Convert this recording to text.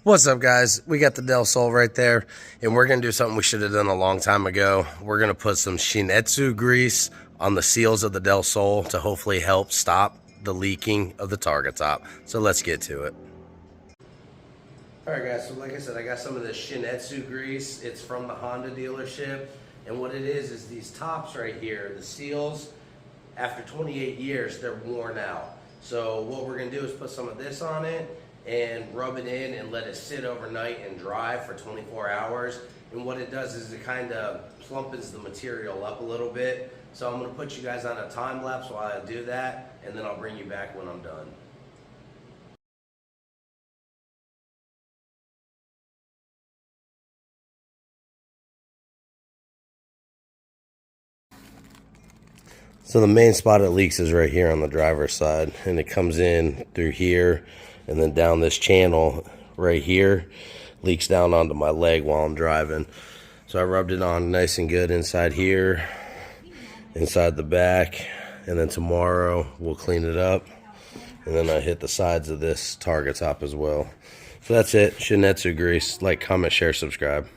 What's up, guys? We got the Del Sol right there, and we're going to do something we should have done a long time ago. We're going to put some Shin Etsu Grease on the seals of the Del Sol to hopefully help stop the leaking of the target top. So let's get to it. Alright guys, so like I said, I got some of this Shin Etsu Grease. It's from the Honda dealership, and what it is these tops right here, the seals, after 28 years, they're worn out. So what we're going to do is put some of this on it and rub it in and let it sit overnight and dry for 24 hours. And what it does is it kind of plumpens the material up a little bit. So I'm going to put you guys on a time lapse while I do that, and then I'll bring you back when I'm done. So the main spot it leaks is right here on the driver's side, and it comes in through here and then down this channel right here, leaks down onto my leg while I'm driving. So I rubbed it on nice and good inside here, inside the back, and then tomorrow we'll clean it up, and then I hit the sides of this target top as well. So that's it. Shin Etsu Grease. Like, comment, share, subscribe.